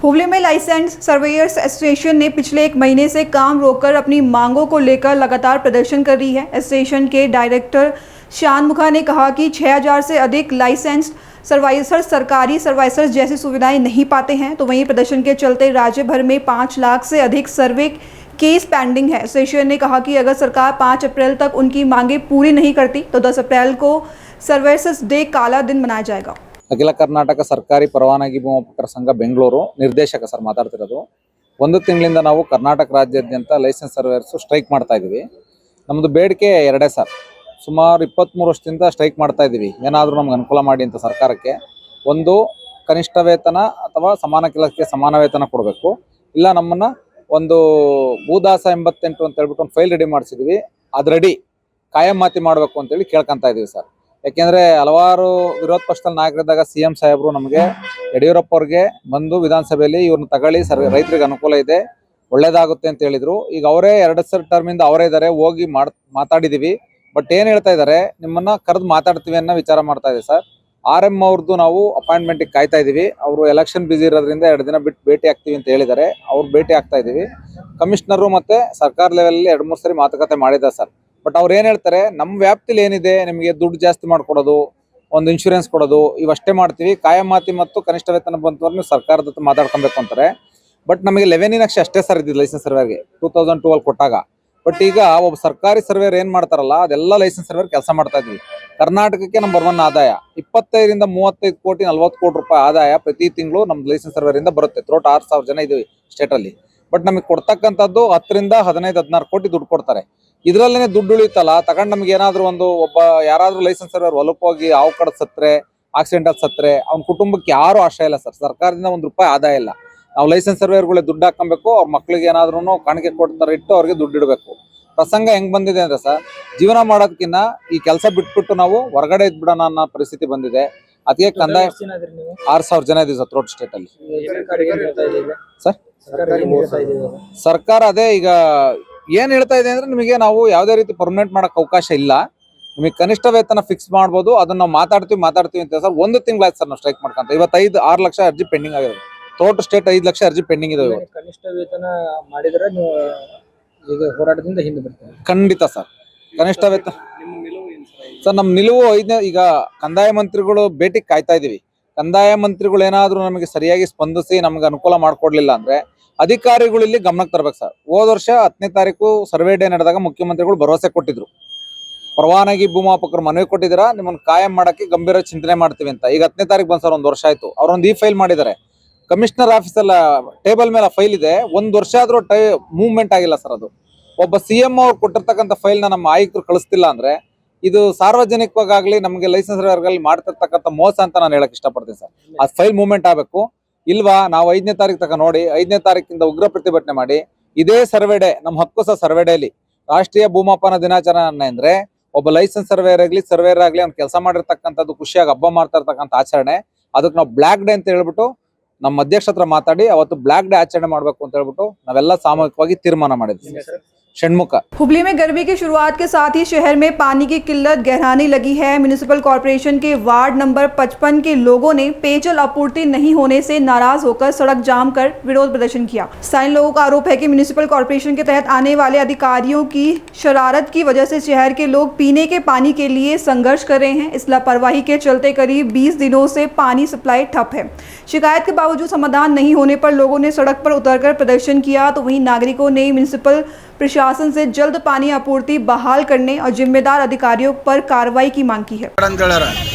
हुबली में licence surveyor's association ने पिछले 1 महीने से काम रोककर अपनी मांगों को लेकर लगातार प्रदर्शन कर रही है। एसोसिएशन के डायरेक्टर शानमुखा ने कहा कि 6000 से अधिक लाइसेंस सर्वाइसर सरकारी सर्वाइसर्स जैसी सुविधाएं नहीं पाते हैं। तो वहीं प्रदर्शन के चलते राज्य भर में 5 लाख से अधिक सर्वे केस पेंडिंग है। एसोसिएशन ने कहा कि अगर सरकार 5 अप्रैल तक उनकी मांगें पूरी नहीं करती तो 10 अप्रैल को सर्वेयर्स डे काला दिन मनाया जाएगा। ಅಖಿಲ ಕರ್ನಾಟಕ ಸರ್ಕಾರಿ ಪರವಾನಗಿ ಭೂಮಾಪಕರ ಸಂಘ ಬೆಂಗಳೂರು ನಿರ್ದೇಶಕ ಸರ್ ಮಾತಾಡ್ತಿರೋದು. ಒಂದು ತಿಂಗಳಿಂದ ನಾವು ಕರ್ನಾಟಕ ರಾಜ್ಯಾದ್ಯಂತ ಲೈಸೆನ್ಸ್ ಸರ್ವೇಯರ್ಸ್ ಸ್ಟ್ರೈಕ್ ಮಾಡ್ತಾ ಇದ್ದೀವಿ. ನಮ್ಮದು ಬೇಡಿಕೆ ಎರಡೇ ಸರ್. ಸುಮಾರು 23 ವರ್ಷದಿಂದ ಸ್ಟ್ರೈಕ್ ಮಾಡ್ತಾ ಇದ್ದೀವಿ. ಏನಾದರೂ ನಮ್ಗೆ ಅನುಕೂಲ ಮಾಡಿ ಅಂತ ಸರ್ಕಾರಕ್ಕೆ. ಒಂದು ಕನಿಷ್ಠ ವೇತನ ಅಥವಾ ಸಮಾನ ಕೆಲಸಕ್ಕೆ ಸಮಾನ ವೇತನ ಕೊಡಬೇಕು, ಇಲ್ಲ ನಮ್ಮನ್ನು ಒಂದು ಭೂದಾಸ 88 ಅಂತ ಹೇಳ್ಬಿಟ್ಟು ಒಂದು ಫೈಲ್ ರೆಡಿ ಮಾಡಿಸಿದ್ವಿ, ಅದು ರೆಡಿ ಕಾಯಮಾತಿ ಮಾಡಬೇಕು ಅಂತೇಳಿ ಕೇಳ್ಕೊತಾ ಇದ್ದೀವಿ ಸರ್. ಯಾಕೆಂದರೆ ಹಲವಾರು ವಿರೋಧ ಪಕ್ಷದ ನಾಯಕರಿದ್ದಾಗ CM ಸಾಹೇಬರು ನಮಗೆ ಯಡಿಯೂರಪ್ಪ ಅವ್ರಿಗೆ ಬಂದು ವಿಧಾನಸಭೆಯಲ್ಲಿ ಇವ್ರನ್ನ ತಗೊಳ್ಳಿ ರೈತರಿಗೆ ಅನುಕೂಲ ಇದೆ, ಒಳ್ಳೇದಾಗುತ್ತೆ ಅಂತ ಹೇಳಿದ್ರು. ಈಗ ಅವರೇ 2 ಟರ್ಮಿಂದ ಅವರೇ ಇದ್ದಾರೆ, ಹೋಗಿ ಮಾತಾಡಿದ್ದೀವಿ. ಬಟ್ ಏನು ಹೇಳ್ತಾ ಇದ್ದಾರೆ, ನಿಮ್ಮನ್ನು ಕರೆದು ಮಾತಾಡ್ತೀವಿ ಅನ್ನೋ ವಿಚಾರ ಮಾಡ್ತಾ ಇದೆ ಸರ್. RM ಅವ್ರದ್ದು ನಾವು ಅಪಾಯಿಂಟ್ಮೆಂಟಿಗೆ ಕಾಯ್ತಾ ಇದ್ದೀವಿ. ಅವರು ಎಲೆಕ್ಷನ್ ಬ್ಯುಸಿ ಇರೋದ್ರಿಂದ 2 ದಿನ ಬಿಟ್ಟು ಭೇಟಿ ಆಗ್ತೀವಿ ಅಂತ ಹೇಳಿದ್ದಾರೆ. ಅವ್ರು ಭೇಟಿ ಆಗ್ತಾ ಇದ್ದೀವಿ. ಕಮಿಷನರು ಮತ್ತು ಸರ್ಕಾರ ಲೆವೆಲಲ್ಲಿ 2-3 ಸರಿ ಮಾತುಕತೆ ಮಾಡಿದ್ದಾರೆ ಸರ್. ಬಟ್ ಅವ್ರು ಏನು ಹೇಳ್ತಾರೆ, ನಮ್ಮ ವ್ಯಾಪ್ತಿಲಿ ಏನಿದೆ ನಿಮಗೆ ದುಡ್ಡು ಜಾಸ್ತಿ ಮಾಡಿಕೊಡೋದು, ಒಂದು ಇನ್ಶೂರೆನ್ಸ್ ಕೊಡೋದು, ಇವಷ್ಟೇ ಮಾಡ್ತೀವಿ. ಕಾಯಮಾತಿ ಮತ್ತು ಕನಿಷ್ಠ ವೇತನ ಬಂತವ್ರು ನೀವು ಸರ್ಕಾರದ ಹತ್ರ ಮಾತಾಡ್ಕೊಬೇಕು ಅಂತಾರೆ. ಬಟ್ ನಮಗೆ 11 ಲಕ್ಷ ಅಷ್ಟೇ ಸರ್ ಇದ್ದಿದ್ದು ಲೈಸೆನ್ಸ್ ಸರ್ವೇರ್ಗೆ 2012 ಕೊಟ್ಟಾಗ. ಬಟ್ ಈಗ ಒಬ್ಬ ಸರ್ಕಾರಿ ಸರ್ವೇರ್ ಏನು ಮಾಡ್ತಾರಲ್ಲ ಅದೆಲ್ಲ ಲೈಸೆನ್ಸ್ ಸರ್ವೇರ್ ಕೆಲಸ ಮಾಡ್ತಾ ಇದ್ವಿ. ಕರ್ನಾಟಕಕ್ಕೆ ನಂಬರ್ 1 ಆದಾಯ 25 ರಿಂದ 35 ಕೋಟಿ 40 ಕೋಟಿ ರೂಪಾಯಿ ಆದಾಯ ಪ್ರತಿ ತಿಂಗಳು ನಮ್ಮ ಲೈಸೆನ್ಸ್ ಸರ್ವೇರಿಂದ ಬರುತ್ತೆ. ಥ್ರೋಟ್ 6000 ಜನ ಇದ್ದೀವಿ ಸ್ಟೇಟಲ್ಲಿ. ಬಟ್ ನಮಗೆ ಕೊಡ್ತಕ್ಕಂಥದ್ದು 10 ರಿಂದ 15-16 ಕೋಟಿ ದುಡ್ಡು ಕೊಡ್ತಾರೆ. ಇದರಲ್ಲೇ ದುಡ್ಡು ಉಳಿತಲ್ಲ, ತಗೊಂಡು ನಮ್ಗೆ ಏನಾದರೂ ಯಾರಾದರೂ ಲೈಸೆನ್ಸ್ ಸರ್ವೇರ್ ಹೊಲಕ್ಕೆ ಹೋಗಿ ಹಾವು ಕಡ್ದು ಸತ್ತರೆ, ಆಕ್ಸಿಡೆಂಟಲ್ಲಿ ಸತ್ತರೆ ಅವ್ನ ಕುಟುಂಬಕ್ಕೆ ಯಾರೂ ಆಶ್ರಯ ಇಲ್ಲ ಸರ್. ಸರ್ಕಾರದಿಂದ 1 ರೂಪಾಯಿ ಆದಾಯ ಇಲ್ಲ. ನಾವು ಲೈಸೆನ್ಸ್ ಸರ್ವೇರ್ಗಳೇ ದುಡ್ಡು ಹಾಕೊಬೇಕು, ಅವ್ರ ಮಕ್ಳಿಗೆ ಏನಾದ್ರೂ ಕಾಣಿಕೆ ಕೊಡ್ತಾರೆ ಇಟ್ಟು ಅವ್ರಿಗೆ ದುಡ್ಡು ಇಡಬೇಕು. ಪ್ರಸಂಗ ಹೆಂಗ್ ಬಂದಿದೆ ಅಂದ್ರೆ ಸರ್, ಜೀವನ ಮಾಡೋದಕ್ಕಿಂತ ಈ ಕೆಲಸ ಬಿಟ್ಬಿಟ್ಟು ನಾವು ಹೊರಗಡೆ ಇದ್ಬಿಡೋಣ ಅನ್ನೋ ಪರಿಸ್ಥಿತಿ ಬಂದಿದೆ. ಅದಕ್ಕೆ ಕಂದಾಯ 6000 ಜನ ಇದೀವಿ ಸರ್ ಥ್ರೋಟ್ ಸ್ಟೇಟಲ್ಲಿ ಸರ್. ಸರ್ಕಾರ ಅದೇ ಈಗ ಏನ್ ಹೇಳ್ತಾ ಇದೆ ಅಂದ್ರೆ, ನಿಮಗೆ ನಾವು ಯಾವುದೇ ರೀತಿ ಪರ್ಮನೆಂಟ್ ಮಾಡಕ್ ಅವಕಾಶ ಇಲ್ಲ, ನಿಮಗೆ ಕನಿಷ್ಠ ವೇತನ ಫಿಕ್ಸ್ ಮಾಡ್ಬೋದು, ಅದನ್ನ ನಾವು ಮಾತಾಡ್ತೀವಿ ಅಂತ ಸರ್. 1 ತಿಂಗಳಾಯ್ತು ಸರ್ ನಾವು ಸ್ಟ್ರೈಕ್ ಮಾಡ್ಕೊಂತ. ಇವತ್ತು 6 ಲಕ್ಷ ಅರ್ಜಿ ಪೆಂಡಿಂಗ್ ಆಗಿದೆ. ಥ್ರೋಟ್ ಸ್ಟೇಟ್ 5 ಲಕ್ಷ ಅರ್ಜಿ ಪೆಂಡಿಂಗ್ ಇದಾವೆ. ಕನಿಷ್ಠ ವೇತನ ಮಾಡಿದ್ರೆ ನೀವು ಈಗ ಹೋರಾಟದಿಂದ ಹಿಂದೆ ಬರ್ತೀವಿ. ಖಂಡಿತ ಸರ್. ಕನಿಷ್ಠ ವೇತನ ಸರ್ ನಮ್ಮ ನಿಲುವು ಈಗ ಕಂದಾಯ ಮಂತ್ರಿಗಳು ಭೇಟಿ ಕಾಯ್ತಾ ಇದೀವಿ. ಕಂದಾಯ ಮಂತ್ರಿಗಳು ಏನಾದ್ರು ನಮಗೆ ಸರಿಯಾಗಿ ಸ್ಪಂದಿಸಿ ನಮ್ಗೆ ಅನುಕೂಲ ಮಾಡ್ಕೊಡ್ಲಿಲ್ಲ ಅಂದ್ರೆ ಅಧಿಕಾರಿಗಳು ಇಲ್ಲಿ ಗಮನಕ್ಕೆ ತರಬೇಕು ಸರ್. ಹೋದ ವರ್ಷ 10ನೇ ತಾರೀಕು ಸರ್ವೆ ಡೇ ನಡೆದಾಗ ಮುಖ್ಯಮಂತ್ರಿಗಳು ಭರವಸೆ ಕೊಟ್ಟಿದ್ರು, ಪರವಾನಗಿ ಭೂಮಾಪಕರು ಮನವಿ ಕೊಟ್ಟಿದ್ದೀರಾ, ನಿಮ್ಮನ್ನು ಕಾಯಂ ಮಾಡಕ್ಕೆ ಗಂಭೀರ ಚಿಂತನೆ ಮಾಡ್ತೀವಿ ಅಂತ. ಈಗ 10ನೇ ತಾರೀಕು ಬಂದ್ ಸರ್, 1 ವರ್ಷ ಆಯ್ತು. ಅವ್ರೊಂದು ಫೈಲ್ ಮಾಡಿದ್ದಾರೆ, ಕಮಿಷನರ್ ಆಫೀಸಲ್ಲ ಟೇಬಲ್ ಮೇಲೆ ಫೈಲ್ ಇದೆ. 1 ವರ್ಷ ಆದ್ರೂ ಮೂವ್ಮೆಂಟ್ ಆಗಿಲ್ಲ ಸರ್. ಅದು ಒಬ್ಬ CM ಅವ್ರು ಕೊಟ್ಟಿರ್ತಕ್ಕಂಥ ಫೈಲ್ನ ನಮ್ಮ ಆಯುಕ್ತರು ಕಳಿಸ್ತಿಲ್ಲ ಅಂದ್ರೆ ಇದು ಸಾರ್ವಜನಿಕವಾಗಲಿ ನಮಗೆ ಲೈಸೆನ್ಸ್ ಸರ್ವೇರ್ಗಳಲ್ಲಿ ಮಾಡ್ತಿರ್ತಕ್ಕಂಥ ಮೋಸ ಅಂತ ನಾನು ಹೇಳಕ್ ಇಷ್ಟಪಡ್ತೀನಿ ಸರ್. ಆ ಫೈಲ್ ಮೂವ್ಮೆಂಟ್ ಆಗಬೇಕು. ಇಲ್ವಾ ನಾವು 5ನೇ ತಾರೀಕು ತನಕ ನೋಡಿ, 5ನೇ ತಾರೀಕಿಂದ ಉಗ್ರ ಪ್ರತಿಭಟನೆ ಮಾಡಿ ಇದೇ ಸರ್ವೆ ಡೇ ನಮ್ಮ ಹಕ್ಕು ಸಹ ಸರ್ವೆ ಡೇಲಿ ರಾಷ್ಟ್ರೀಯ ಭೂಮಾಪನ ದಿನಾಚರಣೆ ಅಂದ್ರೆ ಒಬ್ಬ ಲೈಸೆನ್ಸ್ ಸರ್ವೇರ್ ಆಗ್ಲಿ ಅವ್ನು ಕೆಲಸ ಮಾಡಿರ್ತಕ್ಕಂಥದ್ದು ಖುಷಿಯಾಗಿ ಹಬ್ಬ ಮಾಡ್ತಾ ಇರ್ತಕ್ಕಂಥ ಆಚರಣೆ. ಅದಕ್ಕೆ ನಾವು ಬ್ಲ್ಯಾಕ್ ಡೇ ಅಂತ ಹೇಳ್ಬಿಟ್ಟು ನಮ್ಮ ಅಧ್ಯಕ್ಷ ಹತ್ರ ಮಾತಾಡಿ ಅವತ್ತು ಬ್ಲ್ಯಾಕ್ ಡೇ ಆಚರಣೆ ಮಾಡಬೇಕು ಅಂತ ಹೇಳ್ಬಿಟ್ಟು ನಾವೆಲ್ಲ ಸಾಮೂಹಿಕವಾಗಿ ತೀರ್ಮಾನ ಮಾಡಿದ್ವಿ. षणमुखा। हुबली में गर्मी की शुरुआत के साथ ही शहर में पानी की किल्लत गहराने लगी है। म्युनिसिपल कॉर्पोरेशन के वार्ड नंबर 55 के लोगों ने पेयजल आपूर्ति नहीं होने से नाराज होकर सड़क जाम कर विरोध प्रदर्शन किया। स्थानीय लोगों का आरोप है कि म्युनिसिपल कॉर्पोरेशन के तहत आने वाले अधिकारियों की शरारत की वजह से शहर के लोग पीने के पानी के लिए संघर्ष कर रहे हैं। इस लापरवाही के चलते करीब 20 दिनों से पानी सप्लाई ठप है। शिकायत के बावजूद समाधान नहीं होने पर लोगों ने सड़क पर उतरकर प्रदर्शन किया। तो वहीं नागरिकों ने म्युनिसिपल प्रशासन से जल्द पानी आपूर्ति बहाल करने और जिम्मेदार अधिकारियों पर कार्रवाई की मांग की है।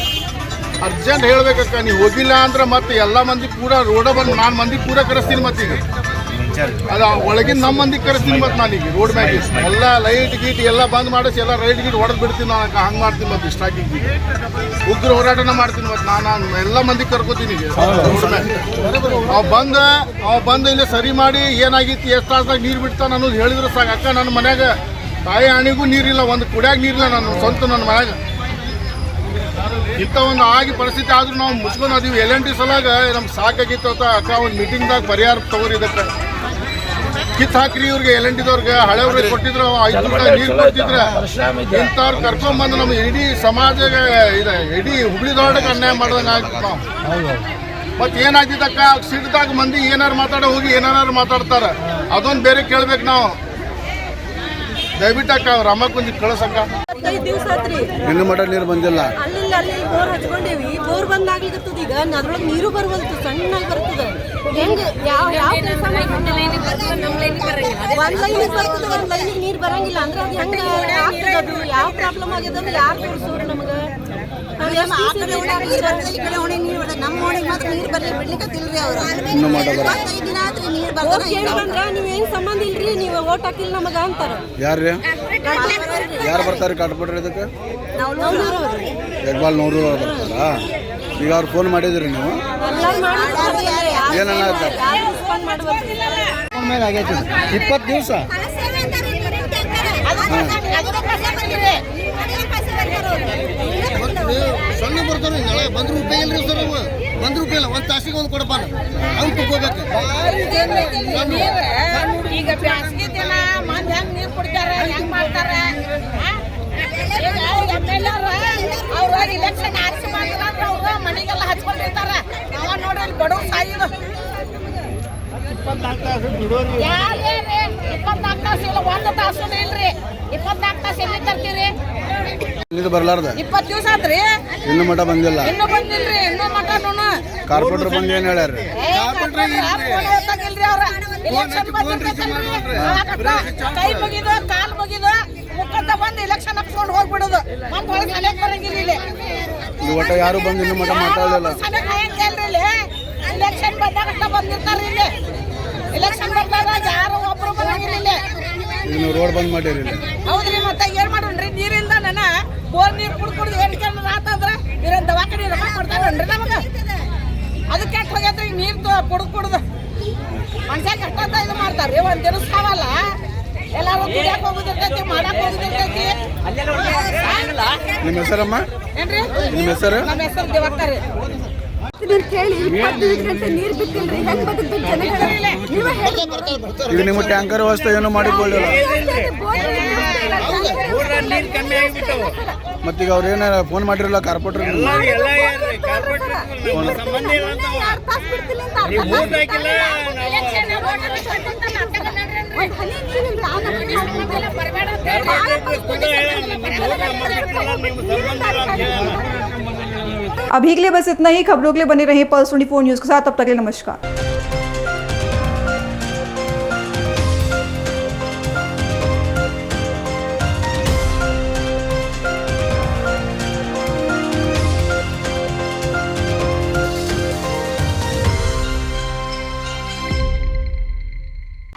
अर्जेंट ಹೇಳಬೇಕಕ್ಕ, ನೀವು ಹೋಗಿಲ್ಲ ಅಂದ್ರೆ ಮತ್ತೆ ಎಲ್ಲ ಮಂದಿ ಪೂರಾ ರೋಡ್ ಬಂದು ನಾನು ಮಂದಿ ಪೂರಾ ಕರೆಸ್ತೀನಿ. ಮತ್ತೆ ಈಗ ಅದ ಒಳಗಿನ ನಮ್ಮ ಮಂದಿ ಕರೆಸ್ತೀನಿ. ಮತ್ತೆ ನಾನೀಗ ರೋಡ್ ಮ್ಯಾಗೆ ಎಲ್ಲ ಲೈಟ್ ಗೀಟ್ ಎಲ್ಲ ಬಂದ್ ಮಾಡಿಸಿ ಎಲ್ಲ ರೈಟ್ ಗೀಟ್ ಹೊಡೆದು ಬಿಡ್ತೀನಿ. ನಾನು ಹಂಗೆ ಮಾಡ್ತೀನಿ. ಮತ್ತೆ ಸ್ಟಾಕಿಂಗ್ ಉಗ್ರ ಹೋರಾಟನ ಮಾಡ್ತೀನಿ. ಮತ್ತೆ ನಾನು ಎಲ್ಲ ಮಂದಿ ಕರ್ಕೋತೀನಿ ರೋಡ್ ಮ್ಯಾಗೆ. ಅವ್ ಬಂದು ಇಲ್ಲಿ ಸರಿ ಮಾಡಿ ಏನಾಗಿತ್ತು, ಎಷ್ಟು ತಾಸಾಗ ನೀರು ಬಿಡ್ತಾನ ಅನ್ನೋದು ಹೇಳಿದ್ರೆ ಸಾಕು. ಅಕ್ಕ ನನ್ನ ಮನ್ಯಾಗ ತಾಯಿ ಹಣಿಗೂ ನೀರಿಲ್ಲ, ಒಂದು ಕುಡಿಯಾಗ ನೀರಿಲ್ಲ ನನ್ನ ಸ್ವಂತ ನನ್ನ ಮನ್ಯಾಗ. ಇಂಥ ಒಂದು ಆಗಿ ಪರಿಸ್ಥಿತಿ ಆದ್ರೂ ನಾವು ಮುಚ್ಕೊಂಡು ಅದೀವಿ. LNT ಸಲಾಗ ನಮ್ಗೆ ಸಾಕಾಗಿತ್ತು ಅಂತ ಅಕ್ಕ ಒಂದು ಮೀಟಿಂಗ್ದಾಗ ಪರಿಹಾರ ತಗೋರಿ, ಇದಕ್ಕೆ ಕಿತ್ ಹಾಕ್ರಿ ಇವ್ರಿಗೆ. LNTದವ್ರಿಗೆ ಹಳೆಯವ್ರಿಗೆ ಕೊಟ್ಟಿದ್ರು 5 ರೂಪಾಯಿ ನೀರು ಕೊಡ್ತಿದ್ರೆ ಇಂಥವ್ರು ಕರ್ಕೊಂಡ್ಬಂದು ನಮ್ಮ ಇಡೀ ಸಮಾಜಕ್ಕೆ ಇಡೀ ಹುಬ್ಳಿ ದೊಡ್ಡಕ್ಕೆ ಅನ್ಯಾಯ ಮಾಡ್ದಂಗೆ ಆಗ್ತದೆ. ನಾವು ಮತ್ತೆ ಏನಾಗಿದ್ದಕ್ಕ ಸಿಡ್ದಾಗ ಮಂದಿ ಏನಾರು ಮಾತಾಡೋ ಹೋಗಿ ಏನಾರು ಮಾತಾಡ್ತಾರ ಅದೊಂದು ಬೇರೆ ಕೇಳ್ಬೇಕು ನಾವು ದಯವಿಟ್ಟಕ್ಕ ರಮಕ್ಕಂದು ಕಳ್ಸಕ್ಕ 5 ದಿವಸ ಆತ್ರಿ ಇನ್ನು ಮಠ ನೀರು ಬಂದಿಲ್ಲ. ಅಲ್ಲಿ ಬೋರ್ ಹಚ್ಕೊಂಡೇವಿ. ಬೋರ್ ಬಂದಾಗ್ಲಿಕತ್ತದ ಈಗ ಅದ್ರೊಳಗೆ ನೀರು ಬರವಲ್ತು, ಸಣ್ಣಾಗಿ ಬರ್ತದ. ಹೆಂಗ ಯಾವ ಕೆಲಸ ಒಂದ್ ಲೈನಿಗೆ ಬರ್ತದ, ಒಂದ್ ಲೈನಿಗೆ ನೀರು ಬರಂಗಿಲ್ಲ ಅಂದ್ರೆ ಅದು ಹೆಂಗ ಆಗ್ತದ? ಅದು ಯಾವ ಪ್ರಾಬ್ಲಮ್ ಆಗ್ಯದ ಅಂದ್ರೆ ಯಾರು ತೋರಿಸೋರು ನಮಗ? ನೀವೇನ್ ಸಂಬಂಧ ಇಲ್ರಿ, ನೀವು ಓಟ್ ಹಾಕಿಲ್ಲ ನಮಗ ಅಂತಾರ. ಯಾರು ಬರ್ತಾರೆ ಕಾಟ್ಬಿಟ್ರಿ ಇದಕ್ಕೆ? ಯಗ್ಬಾಲ್ ನೋಡು ಬರ್ತಾರಾ? ಈಗ ಅವ್ರು ಫೋನ್ ಮಾಡಿದ್ರಿ ನೀವು? ಏನನ್ನ 20 ದಿವಸ ಸೊನ್ನೆ ಬರ್ತಾರೆ. ಬಂದ್ ರೂಪಾಯಿ ಇಲ್ರಿ ಸರ್, ಒಂದ್ ರೂಪಾಯಿ ಇಲ್ಲ. ಒಂದ್ ತಾಸಿಗೆ ಒಂದು ಕೊಡಪ್ಪ, ಅವ್ನು ತಗೋಬೇಕು. ಈಗ ಬ್ಯಾಸಗಿ ದಿನ ಮಂದಿ ಹೆಂಗ್ ನೀರ್ ಕುಡ್ತಾರ, ಹೆಂಗ್ ಮಾಡ್ತಾರ? ಅವ್ರ ಇಲೆಕ್ಷನ್ ಆರಿಸಿ ಮಾಡಿದ್ರ ಅವ್ರ ಮನೆಗೆಲ್ಲ ಹಚ್ಕೊಂಡಿರ್ತಾರ. ನಾವ ನೋಡ್ರಿ ಬಡವ್ ಸಾಯಿದು 24 ತಾಸು ಇಲ್ಲ, 1 ತಾಸು ಇಲ್ರಿ. 24 ತಾಸು ಎಲ್ಲಿ ತರ್ತೀರಿ? ಇದು ಬರ್ಲಾರ್ದ 20 ದಿವಸ ಆತ್ರಿ, ಇನ್ನು ಮಠ ಬಂದಿಲ್ಲ. ಇನ್ನೂ ಬಂದಿಲ್ರಿ, ಇನ್ನೂ ಮಟನು ಕಾರ್ಪೊರೇಟರ್ ಬಂದು ಏನ್ ಹೇಳ್ಯಾರ? ಕೈ ಮುಗಿದು ಕಾಲ್ ಮುಗಿದು ಮುಖಂತ ಬಂದು ಇಲೆಕ್ಷನ್ ಹಾಕ್ಸ್ಕೊಂಡು ಹೋಗ್ಬಿಡುದು. ಒಂದ್ ಹೊಳಗೆ ಸಲಹೆ ಬರಂಗಿಲ್ಲ ಇಲ್ಲಿ. ಈ ಒಟ್ಟ ಯಾರು ಬಂದು ಇನ್ನು ಮಠ ಮಾತಾಡಲಿಲ್ಲ. ಇಲೆಕ್ಷನ್ ಬಂದಾಗ ಬಂದಿರ್ತಾರ ಇಲ್ಲಿ. ಇಲೆಕ್ಷನ್ ಬಂದಾಗ ಯಾರು ಒಬ್ರು ಬರಂಗಿಲ್ಲ ಇಲ್ಲಿ. ಇನ್ನು ರೋಡ್ ಬಂದ್ ಮಾಡಿರಿ. ಹೌದ್ರಿ, ಮತ್ತೆ ಏನ್ ಮಾಡೋಣ್ರಿ? ನೀರಿಂದ ನನ್ನ ಬೋರ್ ನೀರು ಕುಡ್ದು ಏನಿಕೆ ಆತಂದ್ರ ಇವ್ರೇನ್ ದವಾಖಾನೆ ರೊಕ್ಕ ಕೊಡ್ತಾರನ್ರಿ ನಮಗ? ಅದು ಕೆಟ್ಟ ಹೋಗ್ಯದ್ರಿ ನೀರು ಕುಡ್ದು ಮನುಷ್ಯ ಕಷ್ಟ ಇದು ಮಾಡ್ತಾರ್ರಿ. ಒಂದ್ ದಿನ ಸಾವಲ್ಲ, ಎಲ್ಲಾರು ದುಡಿಯಕ್ ಹೋಗುದಿರ್ತೈತಿ, ಮಾಡಕ್ ಹೋಗುದಿರ್ತೈತಿ. ನಿಮ್ಮ ಹೆಸರಮ್ಮ? ಏನ್ರಿ ನಿಮ್ಮ ಹೆಸರು? ನಮ್ಮ ಹೆಸರು ದೇವಕ್ಕರಿ. ಕೇಳಿ 25 ಗಂಟೆ ನೀರು ಬಿಟ್ಟಿಲ್ರಿ, ಹೆಂಗ್ ಬದುಕ್ಬೇಕು ಜನಗಳು? ನೀವೇ ಹೇಳಿ. ಈಗ ನಿಮ್ಮ ಟ್ಯಾಂಕರ್ ವ್ಯವಸ್ಥೆ ಏನು ಮಾಡಿಕೊಳ್ಳಿಲ್ಲ. ಮತ್ತೀಗ ಅವ್ರು ಏನಾರ ಫೋನ್ ಮಾಡಿರಲ್ಲ ಕಾರ್ಪೊರೇಟರ್? अभी के लिए बस इतना ही। खबरों के लिए बने रहे पल्स 24 न्यूज़ के साथ। तब तक के लिए नमस्कार।